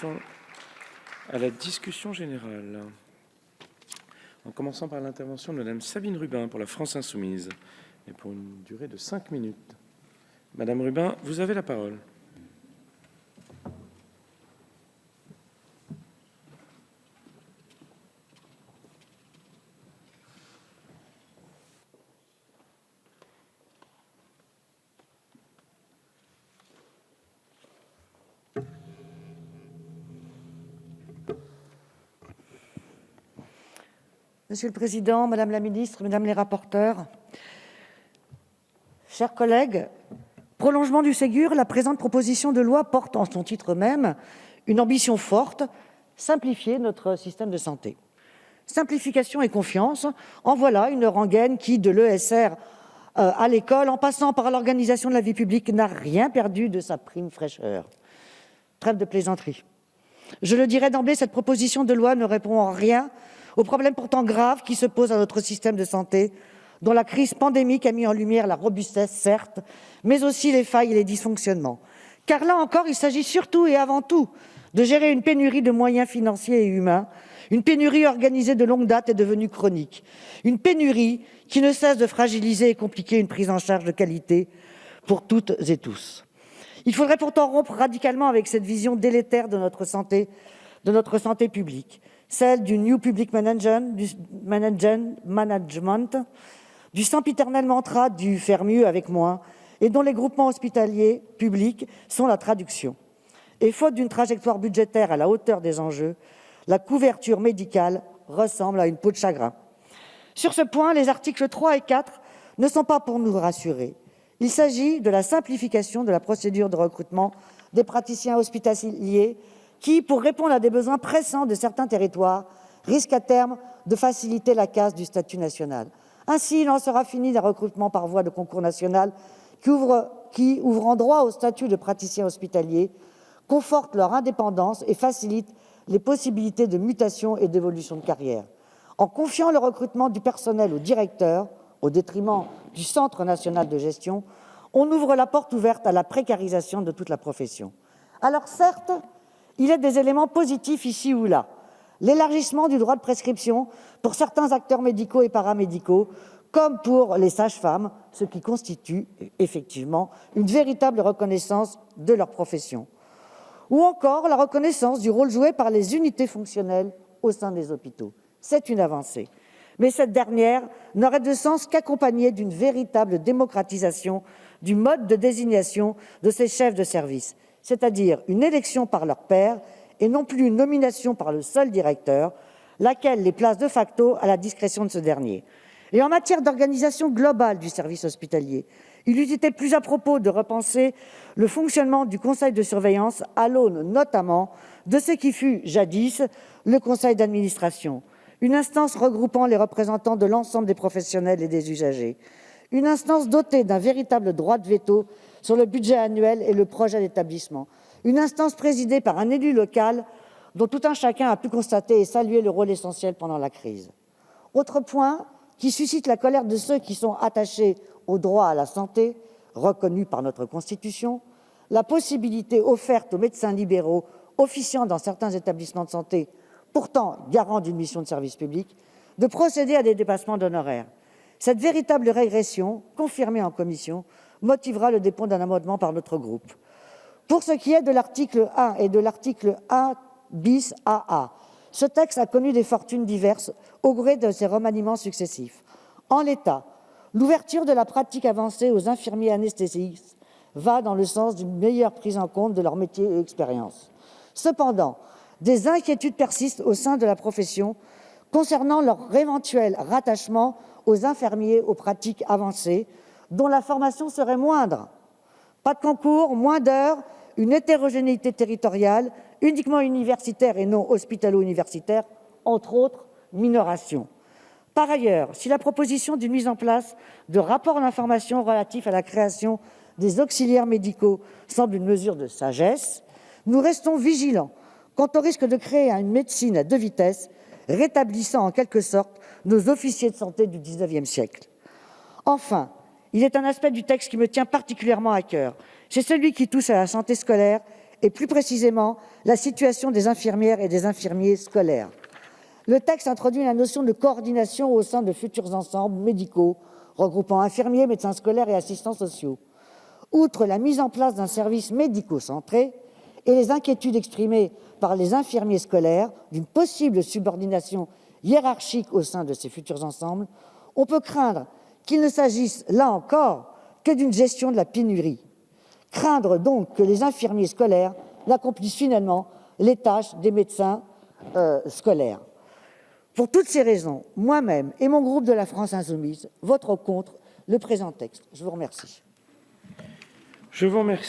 passons à la discussion générale. En commençant par l'intervention de Madame Sabine Rubin pour la France Insoumise, et pour une durée de 5 minutes. Madame Rubin, vous avez la parole. Monsieur le Président, Madame la Ministre, Mesdames les rapporteurs, chers collègues, prolongement du Ségur, la présente proposition de loi porte en son titre même une ambition forte, simplifier notre système de santé. Simplification et confiance, en voilà une rengaine qui, de l'ESR à l'école, en passant par l'organisation de la vie publique, n'a rien perdu de sa prime fraîcheur. Trêve de plaisanterie. Je le dirai d'emblée, cette proposition de loi ne répond en rien aux problèmes pourtant graves qui se posent à notre système de santé, dont la crise pandémique a mis en lumière la robustesse, certes, mais aussi les failles et les dysfonctionnements. Car là encore, il s'agit surtout et avant tout de gérer une pénurie de moyens financiers et humains, une pénurie organisée de longue date et devenue chronique, une pénurie qui ne cesse de fragiliser et compliquer une prise en charge de qualité pour toutes et tous. Il faudrait pourtant rompre radicalement avec cette vision délétère de notre santé publique, celle du New Public Management, du sempiternel mantra du faire mieux avec moins, et dont les groupements hospitaliers publics sont la traduction. Et faute d'une trajectoire budgétaire à la hauteur des enjeux, la couverture médicale ressemble à une peau de chagrin. Sur ce point, les articles 3 et 4 ne sont pas pour nous rassurer. Il s'agit de la simplification de la procédure de recrutement des praticiens hospitaliers qui, pour répondre à des besoins pressants de certains territoires, risque à terme de faciliter la casse du statut national. Ainsi, il en sera fini d'un recrutement par voie de concours national qui, ouvrant droit au statut de praticien hospitalier, conforte leur indépendance et facilite les possibilités de mutation et d'évolution de carrière. En confiant le recrutement du personnel au directeur, au détriment du Centre national de gestion, on ouvre la porte ouverte à la précarisation de toute la profession. Alors certes, il y a des éléments positifs ici ou là. L'élargissement du droit de prescription pour certains acteurs médicaux et paramédicaux, comme pour les sages-femmes, ce qui constitue effectivement une véritable reconnaissance de leur profession. Ou encore la reconnaissance du rôle joué par les unités fonctionnelles au sein des hôpitaux. C'est une avancée. Mais cette dernière n'aurait de sens qu'accompagnée d'une véritable démocratisation du mode de désignation de ces chefs de service, c'est-à-dire une élection par leur pairs et non plus une nomination par le seul directeur, laquelle les place de facto à la discrétion de ce dernier. Et en matière d'organisation globale du service hospitalier, il eût été plus à propos de repenser le fonctionnement du conseil de surveillance à l'aune notamment de ce qui fut jadis le conseil d'administration, une instance regroupant les représentants de l'ensemble des professionnels et des usagers, une instance dotée d'un véritable droit de veto sur le budget annuel et le projet d'établissement, une instance présidée par un élu local dont tout un chacun a pu constater et saluer le rôle essentiel pendant la crise. Autre point qui suscite la colère de ceux qui sont attachés au droit à la santé, reconnu par notre Constitution, la possibilité offerte aux médecins libéraux officiant dans certains établissements de santé, pourtant garants d'une mission de service public, de procéder à des dépassements d'honoraires. Cette véritable régression, confirmée en commission, motivera le dépôt d'un amendement par notre groupe. Pour ce qui est de l'article 1 et de l'article 1 bis AA, ce texte a connu des fortunes diverses au gré de ses remaniements successifs. En l'état, l'ouverture de la pratique avancée aux infirmiers anesthésistes va dans le sens d'une meilleure prise en compte de leur métier et expérience. Cependant, des inquiétudes persistent au sein de la profession concernant leur éventuel rattachement aux infirmiers aux pratiques avancées, dont la formation serait moindre. Pas de concours, moins d'heures, une hétérogénéité territoriale, uniquement universitaire et non hospitalo-universitaire, entre autres minorations. Par ailleurs, si la proposition d'une mise en place de rapports d'information relatifs à la création des auxiliaires médicaux semble une mesure de sagesse, nous restons vigilants quant au risque de créer une médecine à deux vitesses, rétablissant en quelque sorte nos officiers de santé du XIXe siècle. Enfin, il est un aspect du texte qui me tient particulièrement à cœur. C'est celui qui touche à la santé scolaire et plus précisément la situation des infirmières et des infirmiers scolaires. Le texte introduit la notion de coordination au sein de futurs ensembles médicaux regroupant infirmiers, médecins scolaires et assistants sociaux. Outre la mise en place d'un service médico-centré et les inquiétudes exprimées par les infirmiers scolaires d'une possible subordination hiérarchique au sein de ces futurs ensembles, on peut craindre qu'il ne s'agisse, là encore, que d'une gestion de la pénurie. Craindre donc que les infirmiers scolaires n'accomplissent finalement les tâches des médecins scolaires. Pour toutes ces raisons, moi-même et mon groupe de la France Insoumise voterons contre le présent texte. Je vous remercie. Je vous remercie.